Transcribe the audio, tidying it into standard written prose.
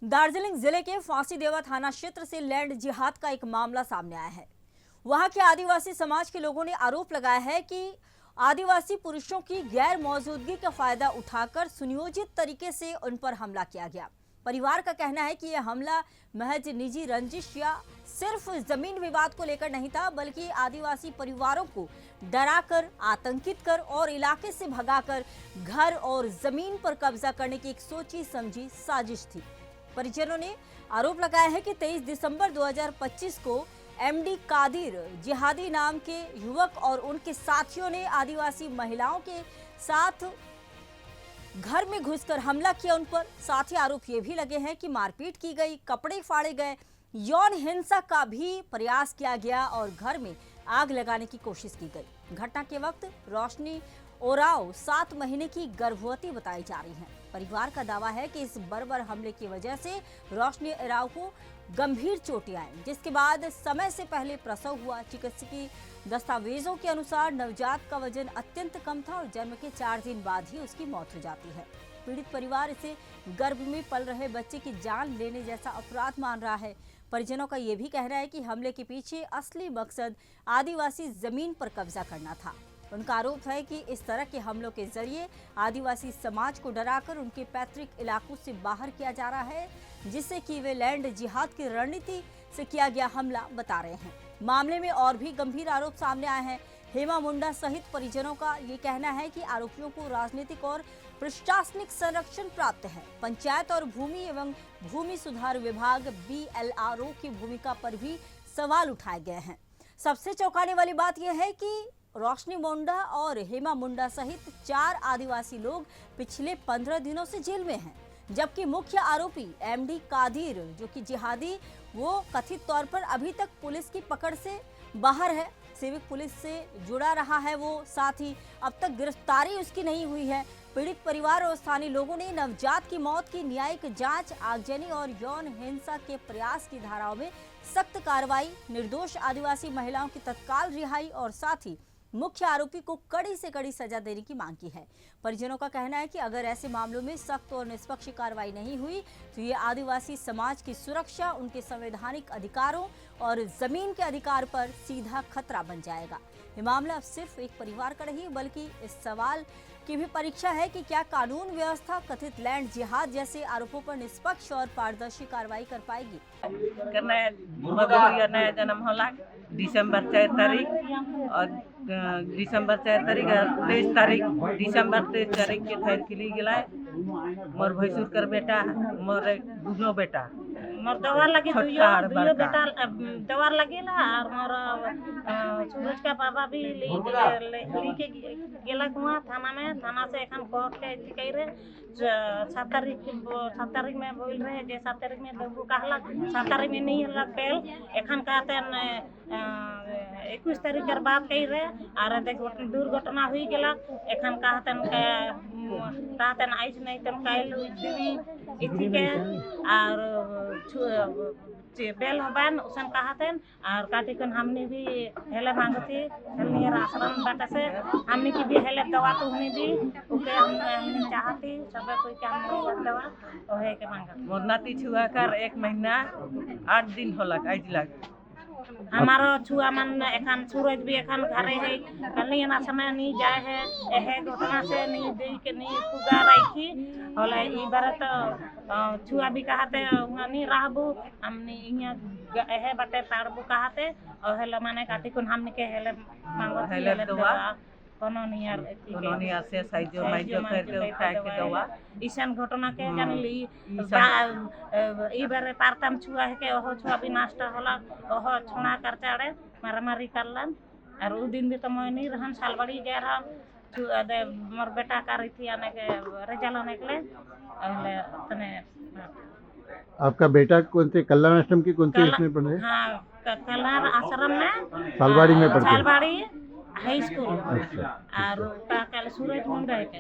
दार्जिलिंग जिले के फांसीदेवा थाना क्षेत्र से लैंड जिहाद का एक मामला सामने आया है। वहां के आदिवासी समाज के लोगों ने आरोप लगाया है कि आदिवासी पुरुषों की गैर मौजूदगी का फायदा उठाकर सुनियोजित तरीके से उन पर हमला किया गया। परिवार का कहना है कि यह हमला महज निजी रंजिश या सिर्फ जमीन विवाद को लेकर नहीं था, बल्कि आदिवासी परिवारों को डराकर, आतंकित कर और इलाके से भगाकर घर और जमीन पर कब्जा करने की एक सोची समझी साजिश थी। परिजनों ने आरोप लगाया है कि 23 दिसंबर 2025 को एमडी कादिर जिहादी नाम के युवक और उनके साथियों ने आदिवासी महिलाओं के साथ घर में घुसकर हमला किया उन पर। साथ ही आरोप ये भी लगे हैं कि मारपीट की गई, कपड़े फाड़े गए, यौन हिंसा का भी प्रयास किया गया और घर में आग लगाने की कोशिश की गई। घटना के वक्त रोशनी ओराव 7 महीने की गर्भवती बताई जा रही है। परिवार का दावा है कि इस बर्बर हमले की वजह से रोशनी ओराव को गंभीर चोटें आई, जिसके बाद समय से पहले प्रसव हुआ। चिकित्सकीय दस्तावेजों के अनुसार नवजात का वजन अत्यंत कम था और जन्म के 4 दिन बाद ही उसकी मौत हो जाती है। पीड़ित परिवार इसे गर्भ में पल रहे बच्चे की जान लेने जैसा अपराध मान रहा है। परिजनों का यह भी कहना है कि हमले के पीछे असली मकसद आदिवासी जमीन पर कब्जा करना था। उनका आरोप है कि इस तरह के हमलों के जरिए आदिवासी समाज को डराकर उनके पैतृक इलाकों से बाहर किया जा रहा है, जिससे कि वे लैंड जिहाद की रणनीति से किया गया हमला बता रहे हैं। मामले में और भी गंभीर आरोप सामने आए हैं। हेमा मुंडा सहित परिजनों का ये कहना है कि आरोपियों को राजनीतिक और प्रशासनिक संरक्षण प्राप्त है। पंचायत और भूमि एवं भूमि सुधार विभाग BLRO की भूमिका पर भी सवाल उठाए गए हैं। सबसे चौंकाने वाली बात यह है कि रोशनी मुंडा और हेमा मुंडा सहित 4 आदिवासी लोग पिछले 15 दिनों से जेल में हैं, जबकि मुख्य आरोपी एमडी कादिर जो कि जिहादी, वो कथित तौर पर अभी तक पुलिस की पकड़ से बाहर है। सिविक पुलिस से जुड़ा रहा है वो, साथ ही अब तक गिरफ्तारी उसकी नहीं हुई है। पीड़ित परिवार और स्थानीय लोगों ने नवजात की मौत की न्यायिक जांच, आगजनी और यौन हिंसा के प्रयास की धाराओं में सख्त कार्रवाई, निर्दोष आदिवासी महिलाओं की तत्काल रिहाई और साथ ही मुख्य आरोपी को कड़ी से कड़ी सजा देने की मांग की है। परिजनों का कहना है कि अगर ऐसे मामलों में सख्त और निष्पक्ष कार्रवाई नहीं हुई तो ये आदिवासी समाज की सुरक्षा, उनके संवैधानिक अधिकारों और जमीन के अधिकार पर सीधा खतरा बन जाएगा। ये मामला अब सिर्फ एक परिवार का नहीं, बल्कि इस सवाल की भी परीक्षा है कि क्या कानून व्यवस्था कथित लैंड जिहाद जैसे आरोपों पर निष्पक्ष और पारदर्शी कार्रवाई कर पाएगी। नया जन्म होला दिसंबर 4 तारीख और दिसंबर 4 तारीख और 23 तारीख दिसंबर 23 तारीख के थैर खिली गला मोर भैंसुर कर बेटा, मोर दुनो बेटा मोर दवार लगे दुयो बेटा दवार लगेला और मोर सूरज का बाबा भी लेके गेला हुआ थाना में। थाना से एखन कोर्ट के कह रहे 7 तारीख में बोल रहे जे 7 तारीख में देबू कहला, 7 तारीख में नहीं हल्ला पेल एखन कहते 21 तारीख के बाद कह रहे और देख दुर्घटना हुई गेला एखन कहते आइस नहीं तन काइल देवी इथी के और बेल हबान उसन कहते और काटी कन हमने भी हेले मांगती हमने आश्रम बाटा से हमने की भी हेले दवा तो हमने भी ओके हमने चाहती सब कोई के हमने दवा ओहे के मांगत मोर नाती छुआ कर 1 महीना 8 दिन होला आज लग हमारा छुआ मन एखन सूरज भी एखन घरे है कल ना समय नहीं जाए है एहे घटना से नहीं दे के नहीं पुगा रही होला ई बार तो छुआ भी कहते नहीं रहबू हमने इया एहे बटे पाड़बू कहते और हेले माने काटी कोन हमने के हेले मांगो हेले दवा कोनो नहीं से साइजो माइजो करके उठा के दवा ईसन घटना के जानली ई बार पारतम छुआ है के ओहो छुआ भी नष्ट होला ओहो छोना कर चाड़े मारामारी करलन और उ दिन भी तो मैं नहीं रहन सालबड़ी गए रहा मोर बेटा कर थी आने के रिजल्ट होने के लिए तने आपका बेटा कौन से कल्याण आश्रम की कौन सी इसमें पढ़े? हाँ, कल्याण आश्रम में सालबाड़ी में पढ़ते? सालबाड़ी हाई स्कूल और कल सूरज मुंडा है के